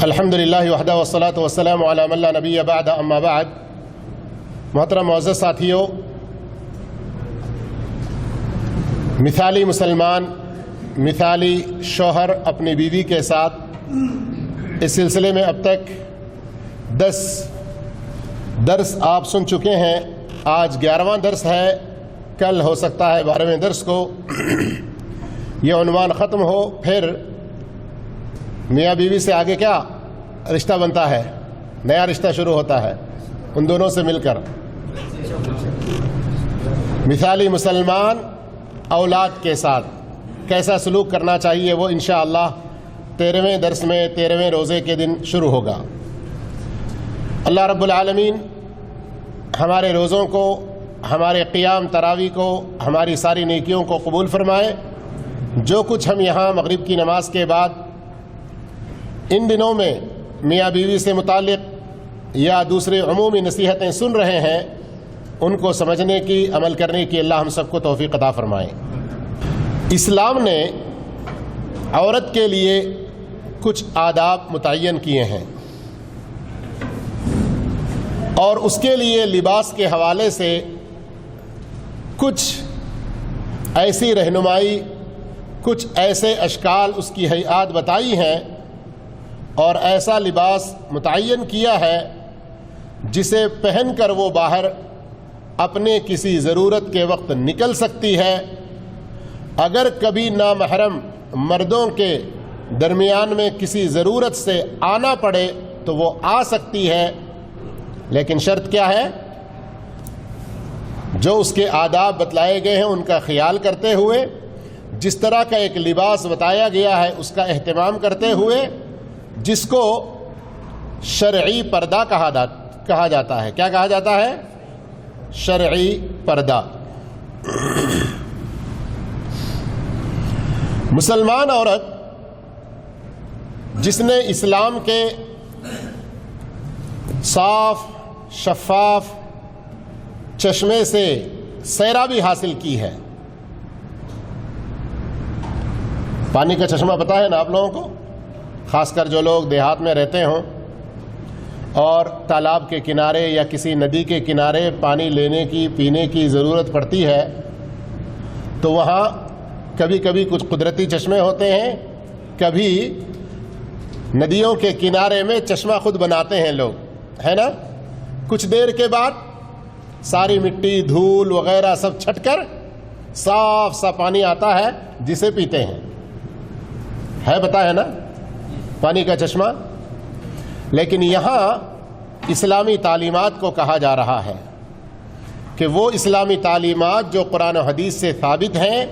الحمدللہ وحدہ والصلاۃ والسلام علی من لا نبی بعد اما بعد۔ محترم معزز ساتھیو، مثالی مسلمان، مثالی شوہر اپنی بیوی کے ساتھ، اس سلسلے میں اب تک 10 درس آپ سن چکے ہیں۔ آج 11واں درس ہے، کل ہو سکتا ہے 12ویں درس کو یہ عنوان ختم ہو، پھر میاں بیوی سے آگے کیا رشتہ بنتا ہے، نیا رشتہ شروع ہوتا ہے ان دونوں سے مل کر۔ مثالی مسلمان اولاد کے ساتھ کیسا سلوک کرنا چاہیے، وہ انشاءاللہ 13ویں درس میں 13ویں روزے کے دن شروع ہوگا۔ اللہ رب العالمین ہمارے روزوں کو، ہمارے قیام تراویح کو، ہماری ساری نیکیوں کو قبول فرمائے۔ جو کچھ ہم یہاں مغرب کی نماز کے بعد ان دنوں میں میاں بیوی سے متعلق یا دوسرے عمومی نصیحتیں سن رہے ہیں، ان کو سمجھنے کی، عمل کرنے کی اللہ ہم سب کو توفیق عطا فرمائے۔ اسلام نے عورت کے لیے کچھ آداب متعین کیے ہیں، اور اس کے لیے لباس کے حوالے سے کچھ ایسی رہنمائی، کچھ ایسے اشکال، اس کی ہیئات بتائی ہیں، اور ایسا لباس متعین کیا ہے جسے پہن کر وہ باہر اپنے کسی ضرورت کے وقت نکل سکتی ہے۔ اگر کبھی نامحرم مردوں کے درمیان میں کسی ضرورت سے آنا پڑے تو وہ آ سکتی ہے، لیکن شرط کیا ہے؟ جو اس کے آداب بتلائے گئے ہیں ان کا خیال کرتے ہوئے، جس طرح کا ایک لباس بتایا گیا ہے اس کا اہتمام کرتے ہوئے، جس کو شرعی پردہ کہا جاتا ہے۔ کیا کہا جاتا ہے؟ شرعی پردہ۔ مسلمان عورت جس نے اسلام کے صاف شفاف چشمے سے سیرابی حاصل کی ہے، پانی کا چشمہ پتہ ہے نا آپ لوگوں کو، خاص کر جو لوگ دیہات میں رہتے ہوں اور تالاب کے کنارے یا کسی ندی کے کنارے پانی لینے کی، پینے کی ضرورت پڑتی ہے، تو وہاں کبھی کبھی کچھ قدرتی چشمے ہوتے ہیں، کبھی ندیوں کے کنارے میں چشمہ خود بناتے ہیں لوگ، ہے نا؟ کچھ دیر کے بعد ساری مٹی، دھول وغیرہ سب چھٹ کر صاف سا پانی آتا ہے جسے پیتے ہیں، ہے پتہ ہے نا پانی کا چشمہ۔ لیکن یہاں اسلامی تعلیمات کو کہا جا رہا ہے کہ وہ اسلامی تعلیمات جو قرآن و حدیث سے ثابت ہیں،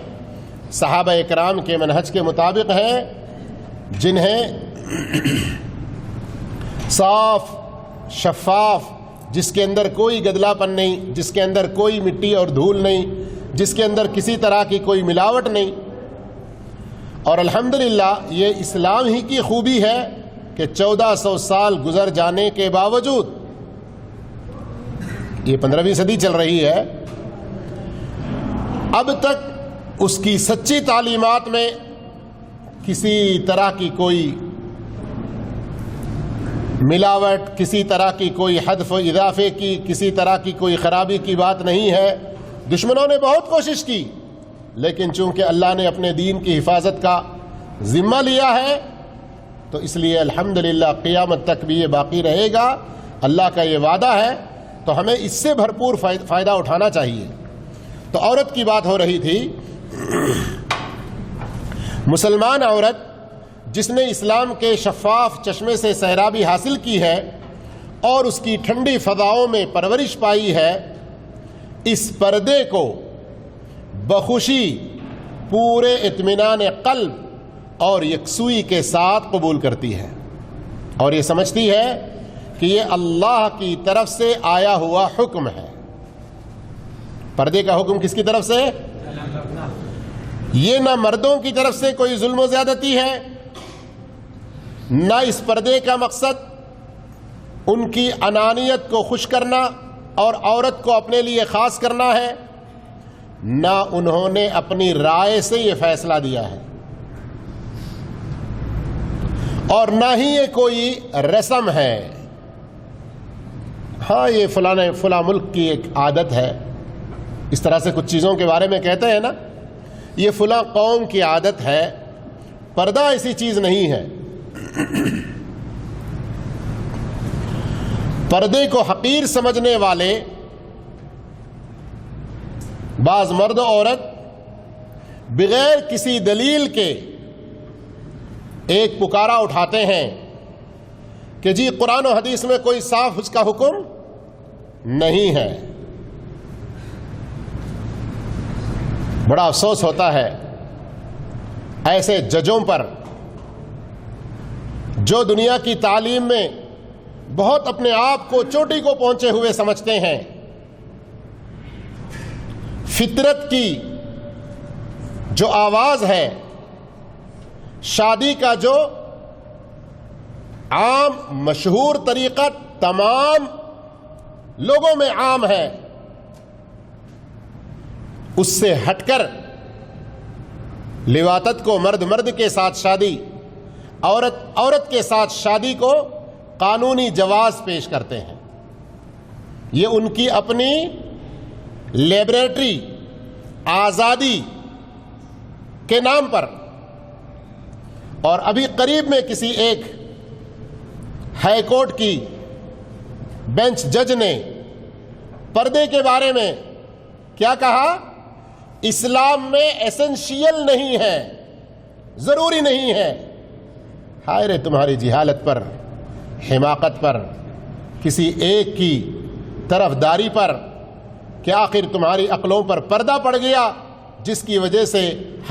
صحابہ اکرام کے منہج کے مطابق ہیں، جنہیں صاف شفاف، جس کے اندر کوئی گدلا پن نہیں، جس کے اندر کوئی مٹی اور دھول نہیں، جس کے اندر کسی طرح کی کوئی ملاوٹ نہیں۔ اور الحمدللہ یہ اسلام ہی کی خوبی ہے کہ 1400 سال گزر جانے کے باوجود، یہ 15ویں صدی چل رہی ہے، اب تک اس کی سچی تعلیمات میں کسی طرح کی کوئی ملاوٹ، کسی طرح کی کوئی حذف و اضافے کی، کسی طرح کی کوئی خرابی کی بات نہیں ہے۔ دشمنوں نے بہت کوشش کی، لیکن چونکہ اللہ نے اپنے دین کی حفاظت کا ذمہ لیا ہے تو اس لیے الحمدللہ قیامت تک بھی یہ باقی رہے گا۔ اللہ کا یہ وعدہ ہے، تو ہمیں اس سے بھرپور فائدہ اٹھانا چاہیے۔ تو عورت کی بات ہو رہی تھی۔ مسلمان عورت جس نے اسلام کے شفاف چشمے سے سیرابی حاصل کی ہے اور اس کی ٹھنڈی فضاؤں میں پرورش پائی ہے، اس پردے کو بخوشی، پورے اطمینان قلب اور یکسوئی کے ساتھ قبول کرتی ہے، اور یہ سمجھتی ہے کہ یہ اللہ کی طرف سے آیا ہوا حکم ہے۔ پردے کا حکم کس کی طرف سے؟ یہ نہ مردوں کی طرف سے کوئی ظلم و زیادتی ہے، نہ اس پردے کا مقصد ان کی انانیت کو خوش کرنا اور عورت کو اپنے لیے خاص کرنا ہے، نہ انہوں نے اپنی رائے سے یہ فیصلہ دیا ہے۔ اور نہ ہی یہ کوئی رسم ہے. ہاں یہ فلاں ملک کی ایک عادت ہے، اس طرح سے کچھ چیزوں کے بارے میں کہتے ہیں نا، یہ فلاں قوم کی عادت ہے. پردہ ایسی چیز نہیں ہے. پردے کو حقیر سمجھنے والے بعض مرد و عورت بغیر کسی دلیل کے ایک پکارا اٹھاتے ہیں کہ جی قرآن و حدیث میں کوئی صاف اس کا حکم نہیں ہے. بڑا افسوس ہوتا ہے ایسے ججوں پر جو دنیا کی تعلیم میں بہت اپنے آپ کو چوٹی کو پہنچے ہوئے سمجھتے ہیں. فطرت کی جو آواز ہے، شادی کا جو عام مشہور طریقہ تمام لوگوں میں عام ہے، اس سے ہٹ کر لواطت کو مرد مرد کے ساتھ شادی، عورت عورت کے ساتھ شادی کو قانونی جواز پیش کرتے ہیں. یہ ان کی اپنی لیبریٹری آزادی کے نام پر. اور ابھی قریب میں کسی ایک ہائی کورٹ کی بینچ جج نے پردے کے بارے میں کیا کہا؟ اسلام میں ایسنشیل نہیں ہے، ضروری نہیں ہے. ہائے رے تمہاری جہالت پر، حماقت پر، کسی ایک کی طرفداری پر کہ آخر تمہاری عقلوں پر پردہ پڑ گیا، جس کی وجہ سے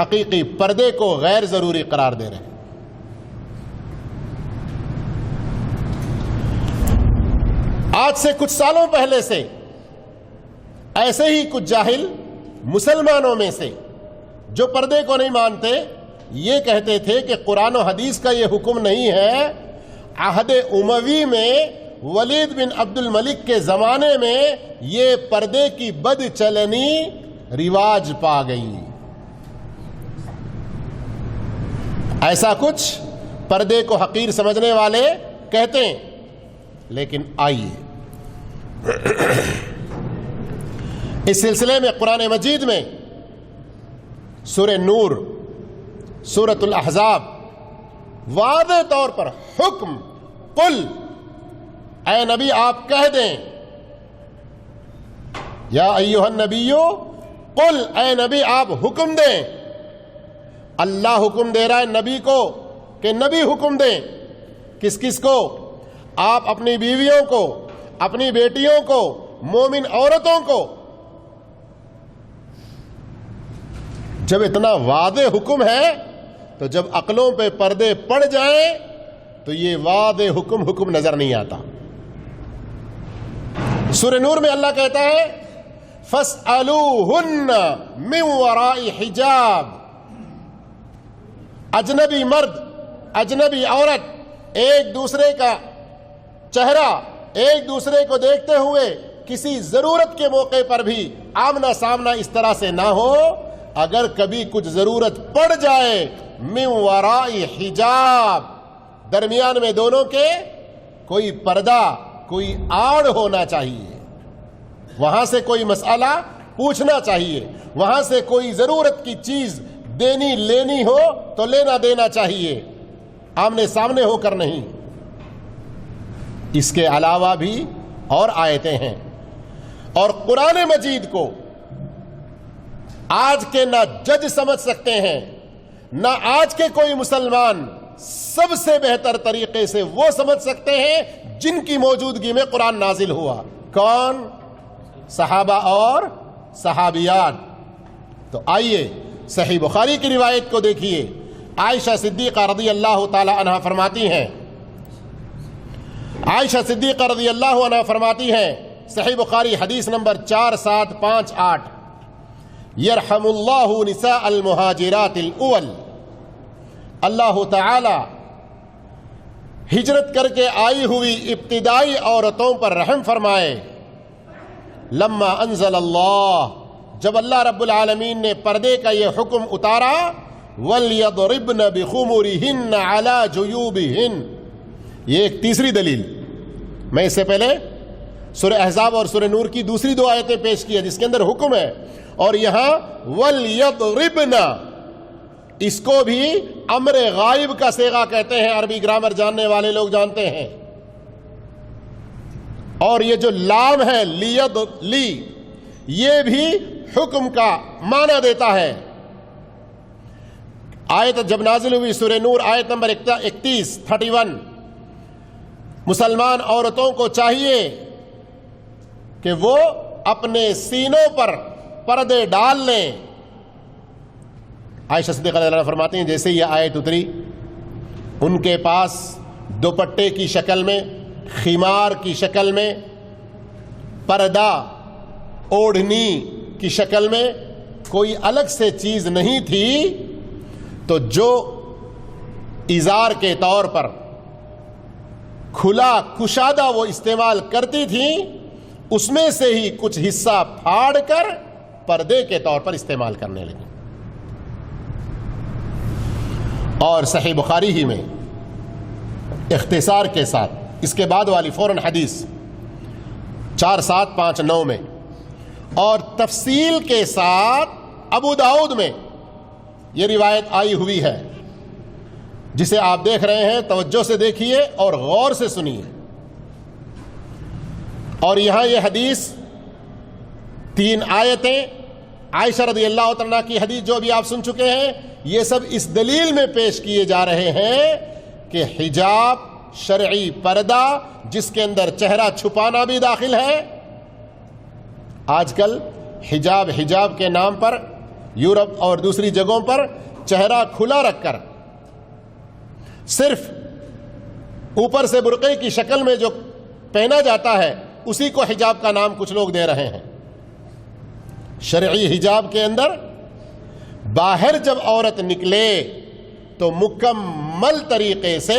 حقیقی پردے کو غیر ضروری قرار دے رہے ہیں. آج سے کچھ سالوں پہلے سے ایسے ہی کچھ جاہل مسلمانوں میں سے جو پردے کو نہیں مانتے یہ کہتے تھے کہ قرآن و حدیث کا یہ حکم نہیں ہے. عہد اموی میں ولید بن عبد الملک کے زمانے میں یہ پردے کی بد چلنی رواج پا گئی. ایسا کچھ پردے کو حقیر سمجھنے والے کہتے ہیں. لیکن آئیے اس سلسلے میں قرآن مجید میں سورہ نور، سورۃ الاحزاب واضح طور پر حکم، قل، اے نبی آپ کہہ دیں، یا ایھا النبی قل، اے نبی آپ حکم دیں. اللہ حکم دے رہا ہے نبی کو کہ نبی حکم دیں. کس کس کو؟ آپ اپنی بیویوں کو، اپنی بیٹیوں کو، مومن عورتوں کو. جب اتنا واضح حکم ہے تو جب عقلوں پہ پردے پڑ جائیں تو یہ واضح حکم نظر نہیں آتا. سورہ نور میں اللہ کہتا ہے فَاسْأَلُوهُنَّ مِنْ وَرَاءِ حِجَابٍ. اجنبی مرد، اجنبی عورت ایک دوسرے کا چہرہ ایک دوسرے کو دیکھتے ہوئے کسی ضرورت کے موقع پر بھی آمنا سامنا اس طرح سے نہ ہو. اگر کبھی کچھ ضرورت پڑ جائے من وراء حجاب، درمیان میں دونوں کے کوئی پردہ، کوئی آڑ ہونا چاہیے. وہاں سے کوئی مسئلہ پوچھنا چاہیے، وہاں سے کوئی ضرورت کی چیز دینی لینی ہو تو لینا دینا چاہیے، آمنے سامنے ہو کر نہیں. اس کے علاوہ بھی اور آیتیں ہیں. اور قرآن مجید کو آج کے نہ جج سمجھ سکتے ہیں، نہ آج کے کوئی مسلمان سب سے بہتر طریقے سے وہ سمجھ سکتے ہیں جن کی موجودگی میں قرآن نازل ہوا. کون؟ صحابہ اور صحابیات. تو آئیے صحیح بخاری کی روایت کو دیکھیے. عائشہ صدیقہ رضی اللہ تعالی عنہا فرماتی ہیں، عائشہ صدیقہ رضی اللہ عنہا فرماتی ہیں، صحیح بخاری حدیث نمبر 4758، یرحم اللہ نساء المہاجرات الاول، اللہ تعالی ہجرت کر کے آئی ہوئی ابتدائی عورتوں پر رحم فرمائے. لما انزل اللہ، جب اللہ رب العالمین نے پردے کا یہ حکم اتارا، وَلْيَضْرِبْنَ بِخُمُرِهِنَّ عَلَى جُيُوبِهِنَّ. یہ ایک تیسری دلیل. میں اس سے پہلے سورہ احزاب اور سورہ نور کی دوسری دو آیتیں پیش کی ہے جس کے اندر حکم ہے, اور یہاں وَلْيَضْرِبْنَ, اس کو بھی امر غائب کا صیغہ کہتے ہیں, عربی گرامر جاننے والے لوگ جانتے ہیں. اور یہ جو لام ہے لی, یہ بھی حکم کا معنی دیتا ہے. آیت جب نازل ہوئی سورہ نور آیت نمبر 31 مسلمان عورتوں کو چاہیے کہ وہ اپنے سینوں پر پردے ڈال لیں. عائشہ صدیقہ رضی اللہ عنہا فرماتی ہیں جیسے یہ آیت اتری ان کے پاس دوپٹے کی شکل میں, خمار کی شکل میں, پردہ اوڑھنی کی شکل میں کوئی الگ سے چیز نہیں تھی, تو جو ازار کے طور پر کھلا کشادہ وہ استعمال کرتی تھیں اس میں سے ہی کچھ حصہ پھاڑ کر پردے کے طور پر استعمال کرنے لگی. اور صحیح بخاری ہی میں اختصار کے ساتھ اس کے بعد والی فوراً حدیث 4759 میں اور تفصیل کے ساتھ ابو داؤد میں یہ روایت آئی ہوئی ہے جسے آپ دیکھ رہے ہیں, توجہ سے دیکھیے اور غور سے سنیے. اور یہاں یہ حدیث 3 آیتیں عائشہ رضی اللہ عنہا کی حدیث جو بھی آپ سن چکے ہیں, یہ سب اس دلیل میں پیش کیے جا رہے ہیں کہ حجاب شرعی پردہ جس کے اندر چہرہ چھپانا بھی داخل ہے. آج کل حجاب کے نام پر یورپ اور دوسری جگہوں پر چہرہ کھلا رکھ کر صرف اوپر سے برقعے کی شکل میں جو پہنا جاتا ہے اسی کو حجاب کا نام کچھ لوگ دے رہے ہیں. شرعی حجاب کے اندر باہر جب عورت نکلے تو مکمل طریقے سے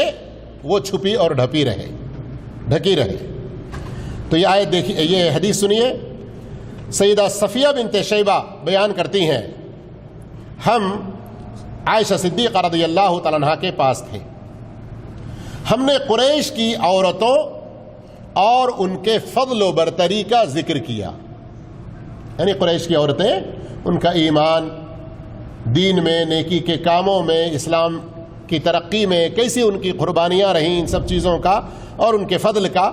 وہ چھپی اور ڈھکی رہے. تو یہ آیت دیکھیے, یہ حدیث سنیے. سیدہ صفیہ بنت شیبہ بیان کرتی ہیں ہم عائشہ صدیقہ رضی اللہ تعالیٰ عنہا کے پاس تھے. ہم نے قریش کی عورتوں اور ان کے فضل و برتری کا ذکر کیا. یعنی قریش کی عورتیں, ان کا ایمان, دین میں, نیکی کے کاموں میں, اسلام کی ترقی میں کیسی ان کی قربانیاں رہیں, ان سب چیزوں کا اور ان کے فضل کا.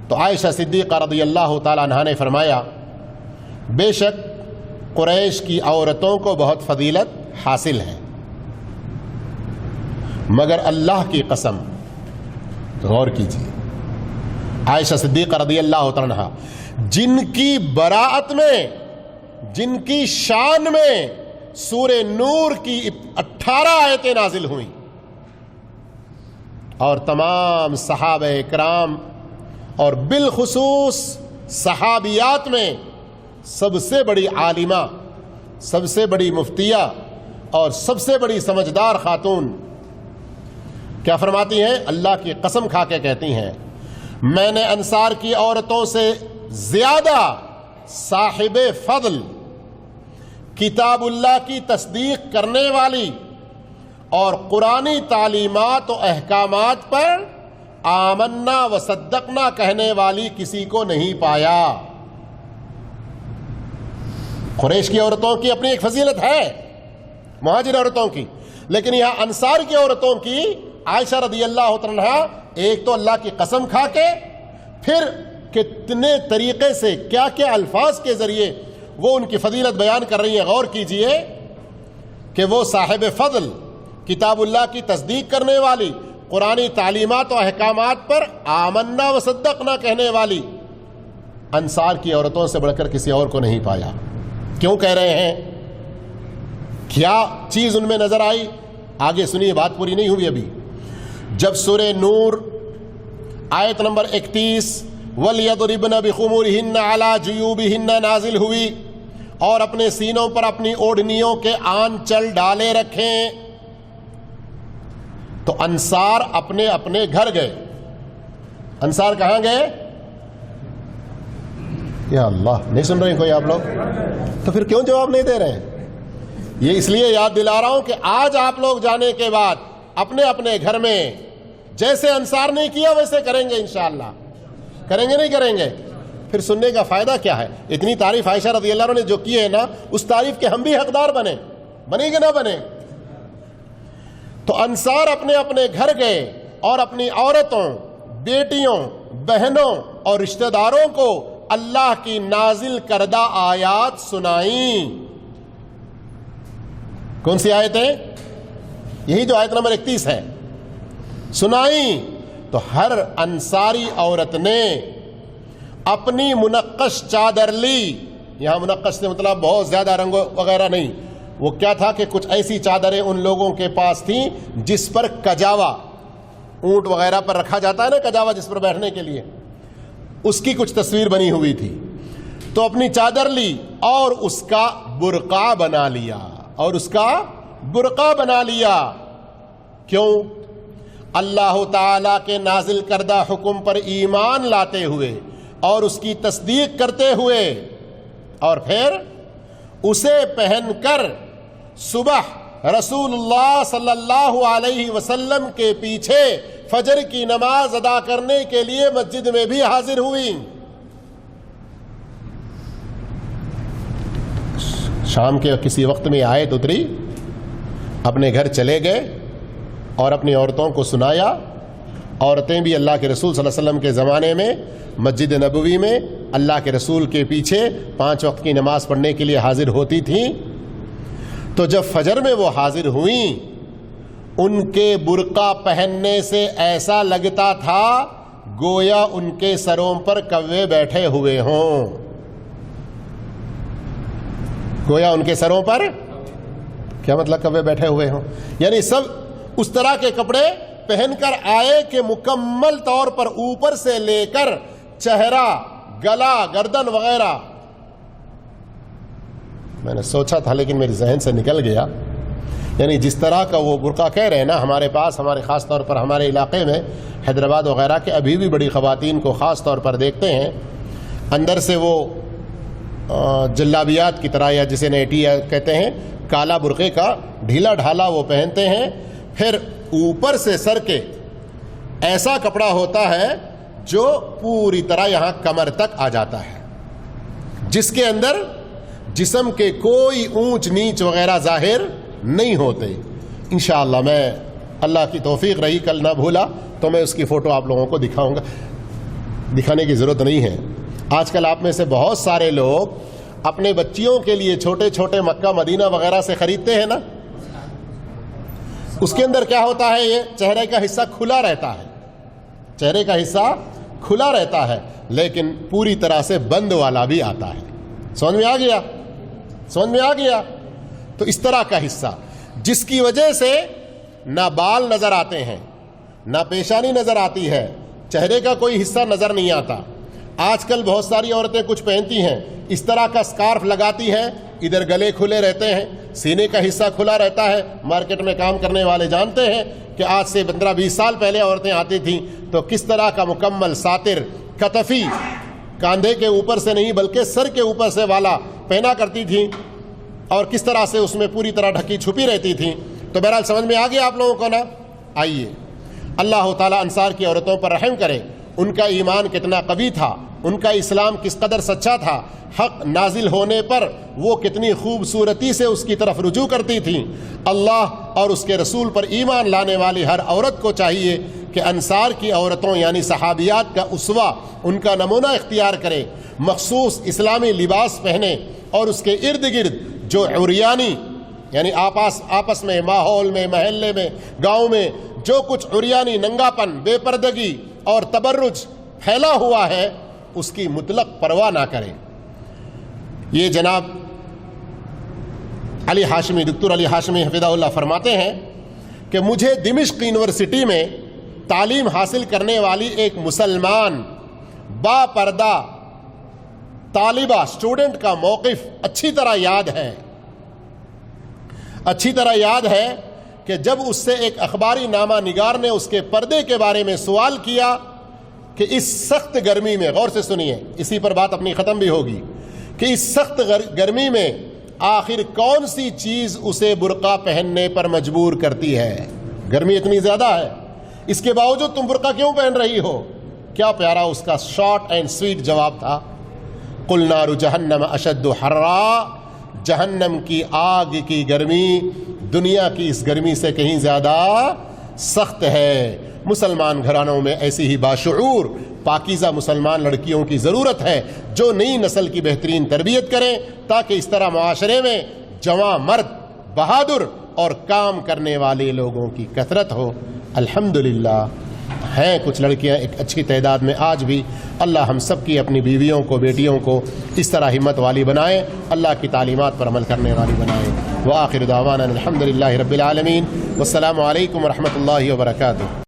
تو عائشہ صدیقہ رضی اللہ تعالیٰ عنہا نے فرمایا بے شک قریش کی عورتوں کو بہت فضیلت حاصل ہے, مگر اللہ کی قسم, غور کیجیے, عائشہ صدیقہ رضی اللہ تعالیٰ عنہا جن کی براءت میں, جن کی شان میں سورہ نور کی 18 آیتیں نازل ہوئیں, اور تمام صحابہ کرام اور بالخصوص صحابیات میں سب سے بڑی عالمہ, سب سے بڑی مفتیہ اور سب سے بڑی سمجھدار خاتون کیا فرماتی ہیں؟ اللہ کی قسم کھا کے کہتی ہیں میں نے انصار کی عورتوں سے زیادہ صاحب فضل, کتاب اللہ کی تصدیق کرنے والی اور قرآنی تعلیمات و احکامات پر آمنا و صدقنا کہنے والی کسی کو نہیں پایا. قریش کی عورتوں کی اپنی ایک فضیلت ہے, مہاجر عورتوں کی, لیکن یہاں انصار کی عورتوں کی عائشہ رضی اللہ عنہا ایک تو اللہ کی قسم کھا کے, پھر کتنے طریقے سے کیا کیا الفاظ کے ذریعے وہ ان کی فضیلت بیان کر رہی ہیں. غور کیجئے کہ وہ صاحب فضل, کتاب اللہ کی تصدیق کرنے والی, قرآنی تعلیمات و احکامات پر آمنا و صدقنا کہنے والی انصار کی عورتوں سے بڑھ کر کسی اور کو نہیں پایا. کیوں کہہ رہے ہیں؟ کیا چیز ان میں نظر آئی؟ آگے سنیے, بات پوری نہیں ہوئی ابھی. جب سورہ نور آیت نمبر 31 وَلْيَضْرِبْنَ بِخُمُرِهِنَّ عَلَى جُيُوبِهِنَّ نازل ہوئی اور اپنے سینوں پر اپنی اوڑھنیوں کے آنچل ڈالے رکھیں, تو انصار اپنے اپنے گھر گئے. انصار کہاں گئے؟ یا اللہ, نہیں سن رہے ہیں کوئی آپ لوگ؟ تو پھر کیوں جواب نہیں دے رہے ہیں؟ یہ اس لیے یاد دلا رہا ہوں کہ آج آپ لوگ جانے کے بعد اپنے اپنے گھر میں جیسے انصار نے کیا ویسے کریں گے انشاءاللہ. کریں گے نہیں کریں گے؟ پھر سننے کا فائدہ کیا ہے؟ اتنی تعریف عائشہ رضی اللہ عنہ نے جو کی ہے نا، اس تعریف کے ہم بھی حقدار بنے کہ نہ بنے؟ تو انصار اپنے اپنے گھر گئے اور اپنی عورتوں، بیٹیوں، بہنوں اور رشتہ داروں کو اللہ کی نازل کردہ آیات سنائیں. کون سی آیتیں؟ یہی جو آیت نمبر 31 ہے، سنائیں. تو ہر انصاری عورت نے اپنی منقش چادر لی. یہاں منقش سے مطلب بہت زیادہ رنگ وغیرہ نہیں، وہ کیا تھا کہ کچھ ایسی چادریں ان لوگوں کے پاس تھیں جس پر کجاوا، اونٹ وغیرہ پر رکھا جاتا ہے نا کجاوا جس پر بیٹھنے کے لیے، اس کی کچھ تصویر بنی ہوئی تھی. تو اپنی چادر لی اور اس کا برقع بنا لیا. کیوں؟ اللہ تعالیٰ کے نازل کردہ حکم پر ایمان لاتے ہوئے اور اس کی تصدیق کرتے ہوئے، اور پھر اسے پہن کر صبح رسول اللہ صلی اللہ علیہ وسلم کے پیچھے فجر کی نماز ادا کرنے کے لیے مسجد میں بھی حاضر ہوئی. شام کے کسی وقت میں آیت اتری، اپنے گھر چلے گئے اور اپنی عورتوں کو سنایا. عورتیں بھی اللہ کے رسول صلی اللہ علیہ وسلم کے زمانے میں مسجد نبوی میں اللہ کے رسول کے پیچھے 5 وقت کی نماز پڑھنے کے لیے حاضر ہوتی تھیں. تو جب فجر میں وہ حاضر ہوئیں، ان کے برقع پہننے سے ایسا لگتا تھا گویا ان کے سروں پر کوے بیٹھے ہوئے ہوں. گویا ان کے سروں پر کیا مطلب کوے بیٹھے ہوئے ہوں؟ یعنی سب اس طرح کے کپڑے پہن کر آئے کہ مکمل طور پر اوپر سے لے کر چہرہ، گلا، گردن وغیرہ. میں نے سوچا تھا لیکن میرے ذہن سے نکل گیا. یعنی جس طرح کا وہ برقع کہہ رہے ہیں نا، ہمارے پاس، ہمارے خاص طور پر ہمارے علاقے میں حیدرآباد وغیرہ کے ابھی بھی بڑی خواتین کو خاص طور پر دیکھتے ہیں اندر سے وہ جلابیات کی طرح، یا جسے نیٹی کہتے ہیں، کالا برقعے کا ڈھیلا ڈھالا وہ پہنتے ہیں. پھر اوپر سے سر کے ایسا کپڑا ہوتا ہے جو پوری طرح یہاں کمر تک آ جاتا ہے، جس کے اندر جسم کے کوئی اونچ نیچ وغیرہ ظاہر نہیں ہوتے. انشاءاللہ میں اللہ کی توفیق رہی کل نہ بھولا تو میں اس کی فوٹو آپ لوگوں کو دکھاؤں گا. دکھانے کی ضرورت نہیں ہے. آج کل آپ میں سے بہت سارے لوگ اپنے بچیوں کے لیے چھوٹے چھوٹے مکہ مدینہ وغیرہ سے خریدتے ہیں نا، اس کے اندر کیا ہوتا ہے؟ یہ چہرے کا حصہ کھلا رہتا ہے، چہرے کا حصہ کھلا رہتا ہے لیکن پوری طرح سے بند والا بھی آتا ہے. سمجھ میں آ گیا؟ سمجھ میں آ گیا؟ تو اس طرح کا حصہ جس کی وجہ سے نہ بال نظر آتے ہیں، نہ پیشانی نظر آتی ہے، چہرے کا کوئی حصہ نظر نہیں آتا. آج کل بہت ساری عورتیں کچھ پہنتی ہیں اس طرح کا اسکارف لگاتی ہیں، ادھر گلے کھلے رہتے ہیں، سینے کا حصہ کھلا رہتا ہے. مارکیٹ میں کام کرنے والے جانتے ہیں کہ آج سے 15-20 سال پہلے عورتیں آتی تھیں تو کس طرح کا مکمل ساتر کتفی، کاندھے کے اوپر سے نہیں بلکہ سر کے اوپر سے والا پہنا کرتی تھیں، اور کس طرح سے اس میں پوری طرح ڈھکی چھپی رہتی تھیں. تو بہرحال سمجھ میں آ گیا آپ لوگوں کو نا؟ آئیے اللہ تعالیٰ انصار کی عورتوں پر رحم کرے. ان کا ایمان کتنا قوی تھا، ان کا اسلام کس قدر سچا تھا، حق نازل ہونے پر وہ کتنی خوبصورتی سے اس کی طرف رجوع کرتی تھیں. اللہ اور اس کے رسول پر ایمان لانے والی ہر عورت کو چاہیے کہ انصار کی عورتوں یعنی صحابیات کا اسوہ، ان کا نمونہ اختیار کرے، مخصوص اسلامی لباس پہنے، اور اس کے ارد گرد جو عریانی یعنی آپس میں، ماحول میں، محلے میں، گاؤں میں جو کچھ عریانی، ننگاپن، بے پردگی اور تبرج پھیلا ہوا ہے اس کی مطلق پرواہ نہ کریں. یہ جناب علی ہاشمی، دکتور علی ہاشمی حفظہ اللہ فرماتے ہیں کہ مجھے دمشق یونیورسٹی میں تعلیم حاصل کرنے والی ایک مسلمان با پردہ طالبہ اسٹوڈنٹ کا موقف اچھی طرح یاد ہے کہ جب اس سے ایک اخباری نامہ نگار نے اس کے پردے کے بارے میں سوال کیا کہ اس سخت گرمی میں، غور سے سنیے، اسی پر بات اپنی ختم بھی ہوگی، کہ اس سخت گرمی میں آخر کون سی چیز اسے برقع پہننے پر مجبور کرتی ہے؟ گرمی اتنی زیادہ ہے، اس کے باوجود تم برقع کیوں پہن رہی ہو؟ کیا پیارا اس کا شارٹ اینڈ سویٹ جواب تھا، قُلْ نَارُ جَهَنَّمَ أَشَدُّ حَرًّا، جہنم کی آگ کی گرمی دنیا کی اس گرمی سے کہیں زیادہ سخت ہے۔ مسلمان گھرانوں میں ایسی ہی باشعور پاکیزہ مسلمان لڑکیوں کی ضرورت ہے جو نئی نسل کی بہترین تربیت کریں، تاکہ اس طرح معاشرے میں جواں مرد، بہادر اور کام کرنے والے لوگوں کی کثرت ہو۔ الحمدللہ ہیں کچھ لڑکیاں ایک اچھی تعداد میں آج بھی۔ اللہ ہم سب کی اپنی بیویوں کو، بیٹیوں کو اس طرح ہمت والی بنائے، اللہ کی تعلیمات پر عمل کرنے والی بنائے۔ وآخر دعوانا الحمدللہ رب العالمین، والسلام علیکم ورحمۃ اللہ وبرکاتہ۔